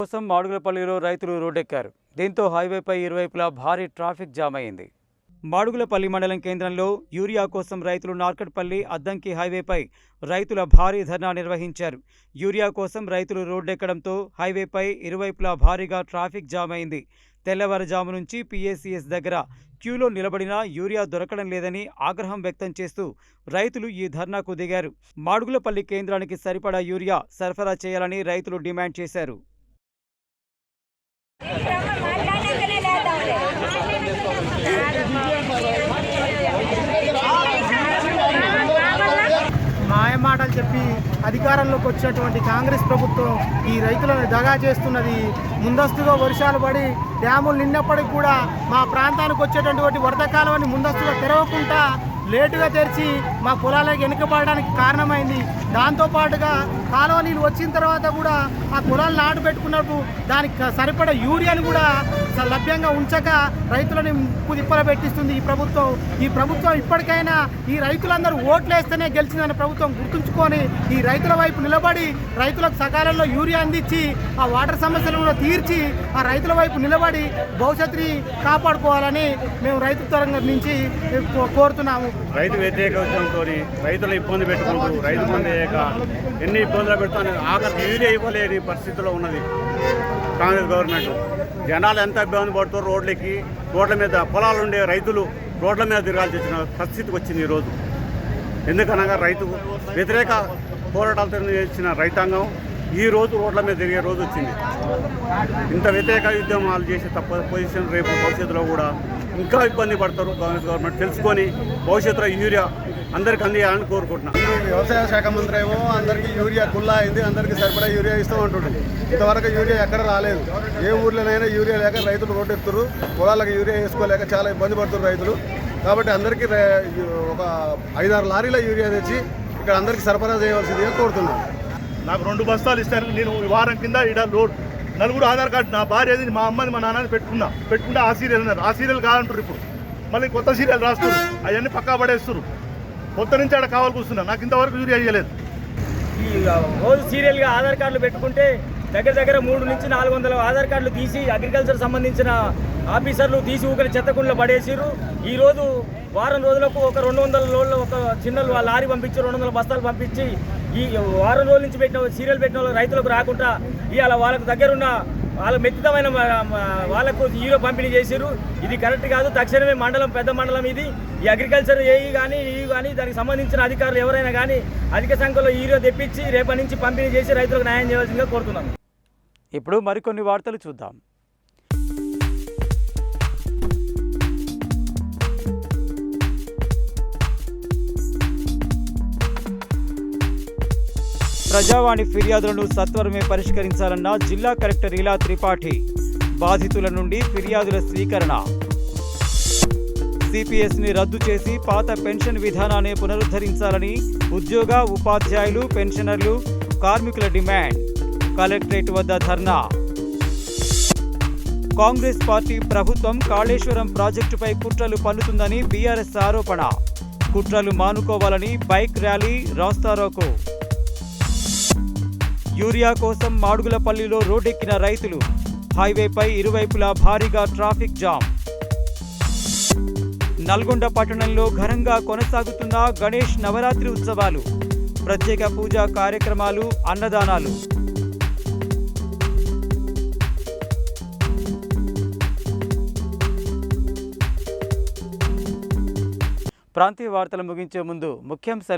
కోసం మాడుగులపల్లిలో రైతులు రోడ్డెక్కారు. దీంతో హైవేపై ఇరువైపులా భారీ ట్రాఫిక్ జామ్ అయింది. మాడుగులపల్లి మండలం కేంద్రంలో యూరియా కోసం రైతులు నార్కట్పల్లి అద్దంకి హైవేపై రైతుల భారీ ధర్నా నిర్వహించారు. యూరియా కోసం రైతులు రోడ్డెక్కడంతో హైవేపై ఇరువైపులా భారీగా ట్రాఫిక్ జామ్ అయింది. తెల్లవారుజాము నుంచి పిఏసిఎస్ దగ్గర క్యూలో నిలబడినా యూరియా దొరకడం లేదని ఆగ్రహం వ్యక్తం చేస్తూ రైతులు ఈ ధర్నాకు దిగారు. మాడుగులపల్లి కేంద్రానికి సరిపడా యూరియా సరఫరా చేయాలని రైతులు డిమాండ్ చేశారు. మాయమాటలు చెప్పి అధికారంలోకి వచ్చినటువంటి కాంగ్రెస్ ప్రభుత్వం ఈ రైతులను దగా చేస్తున్నది. ముందస్తుగా వర్షాలు పడి డ్యాములు నిన్నప్పటికి కూడా మా ప్రాంతానికి వచ్చేటటువంటి వరద కాలువని ముందస్తుగా తెరవకుండా లేటుగా తెరిచి మా పొలాలకు వెనుకబడడానికి కారణమైంది. దాంతోపాటుగా కాలువ నీళ్ళు వచ్చిన తర్వాత కూడా ఆ పొలాలు నాటు పెట్టుకున్నప్పుడు దానికి సరిపడా యూరియాని కూడా లభ్యంగా ఉంచక రైతులని ముప్పు తిప్పలు పెట్టిస్తుంది ఈ ప్రభుత్వం ఇప్పటికైనా ఈ రైతులందరూ ఓట్లు వేస్తేనే గెలిచిందని ప్రభుత్వం గుర్తుంచుకొని ఈ రైతుల వైపు నిలబడి రైతులకు సకాలంలో యూరియా అందించి ఆ వాటర్ సమస్యలను కూడా తీర్చి ఆ రైతుల వైపు నిలబడి భవిష్యత్తుని కాపాడుకోవాలని మేము రైతు తరంగం నుంచి కోరుతున్నాము. రైతు వ్యతిరేకంతో రైతులు ఇబ్బంది పెట్టుకుంటూ రైతు మంది ఎన్ని ఇబ్బందులు పెడుతున్నా ఆఖరికి యూరియా ఇవ్వలేని పరిస్థితిలో ఉన్నది కాంగ్రెస్ గవర్నమెంట్. జనాలు ఎంత ఇబ్బంది పడుతారు, రోడ్ల మీద పొలాలు ఉండే రైతులు రోడ్ల మీద తిరగాల్సి వచ్చిన పరిస్థితికి వచ్చింది ఈరోజు. ఎందుకనగా రైతు వ్యతిరేక పోరాటాలతో చేసిన రైతాంగం ఈ రోజు రోడ్ల మీద తిరిగే రోజు వచ్చింది. ఇంత వ్యతిరేక ఉద్యమాలు చేసే తప్ప పొజిషన్ రేపు భవిష్యత్తులో కూడా ఇంకా ఇబ్బంది పడతారు. కాంగ్రెస్ గవర్నమెంట్ తెలుసుకొని భవిష్యత్తులో యూరియా అందరికి అందియాలని కోరుకుంటున్నాం. వ్యవసాయ శాఖ మంత్రి ఏమో అందరికీ యూరియా కుల్లా అయింది, అందరికీ సరిపడా యూరియా ఇస్తాం అంటుండే. ఇంతవరకు యూరియా ఎక్కడ రాలేదు. ఏ ఊర్లోనైనా యూరియా లేక రైతులు రోడ్డు ఎక్కుతారు, పొలాలకు యూరియా వేసుకోలేక చాలా ఇబ్బంది పడుతున్నారు రైతులు. కాబట్టి అందరికీ ఒక 5-6 లారీల యూరియా తెచ్చి ఇక్కడ అందరికీ సరఫరా చేయవలసిందిగా కోరుతున్నాం. నాకు 2 బస్తాలు ఇస్తాను. నేను వారం కింద ఇక్కడ నలుగురు ఆధార్ కార్డు, నా భార్యది, మా అమ్మది, మా నాన్నది పెట్టుకుంటే ఆ సీరియల్ అన్నారు. ఆ సీరియల్ కాదంటారు. ఇప్పుడు మళ్ళీ కొత్త సీరియల్ రాస్తున్నారు. అవన్నీ పక్కా పడేస్తారు. కొత్త నుంచి ఆడ కావాలి కూర్చున్నా. నాకు ఇంతవరకు యూరియా ఇవ్వలేదు. ఈ రోజు సీరియల్గా ఆధార్ కార్డులు పెట్టుకుంటే దగ్గర 300 నుంచి 400 ఆధార్ కార్డులు తీసి అగ్రికల్చర్ సంబంధించిన ఆఫీసర్లు తీసి ఊకని చెత్తకుండలో పడేసిరు. ఈరోజు వారం రోజులకు ఒక 200 లోడ్లు ఒక చిన్న లారీ పంపించి 200 బస్తాలు పంపించి ఈ వారం రోజుల నుంచి సీరియల్ పెట్టిన వాళ్ళు రైతులకు రాకుండా ఇవాళ వాళ్ళకు దగ్గరున్న వాళ్ళ మెత్తితమైన వాళ్ళకు హీరో పంపిణీ చేసిరు. ఇది కరెక్ట్ కాదు. తక్షణమే పెద్ద మండలం ఇది. ఈ అగ్రికల్చర్ ఏఈ కానీ దానికి సంబంధించిన అధికారులు ఎవరైనా కానీ అధిక సంఖ్యలో హీరో తెప్పించి రేపటి నుంచి పంపిణీ చేసి రైతులకు న్యాయం చేయవలసిందిగా కోరుతున్నాం. ఇప్పుడు మరికొన్ని వార్తలు చూద్దాం. ప్రజావాణి ఫిర్యాదులను సత్వరమే పరిష్కరించాలన్న జిల్లా కలెక్టర్ ఇలా త్రిపాఠి. బాధితుల నుండి ఫిర్యాదుల స్వీకరణ. సిపిఎస్ని రద్దు చేసి పాత పెన్షన్ విధానాన్ని పునరుద్ధరించాలని ఉద్యోగ, ఉపాధ్యాయులు, పెన్షనర్లు, కార్మికుల డిమాండ్. కలెక్టరేట్ వద్ద ధర్నా. కాంగ్రెస్ పార్టీ ప్రభుత్వం కాళేశ్వరం ప్రాజెక్టుపై కుట్రలు పన్నుతుందని బీఆర్ఎస్ ఆరోపణ. కుట్రలు మానుకోవాలని బైక్ ర్యాలీ, రాస్తారోకో. యూరియా కోసం మాడుగులపల్లిలో రోడ్డెక్కిన రైతులు. హైవేపై ఇరువైపులా భారీగా ట్రాఫిక్ జామ్. నల్గొండ పట్టణంలో ఘనంగా కొనసాగుతున్న గణేష్ నవరాత్రి ఉత్సవాలు. ప్రత్యేక పూజా కార్యక్రమాలు, అన్నదానాలు. ప్రాంతీయ వార్తలు ముగించే ముందు ముఖ్యాంశాలు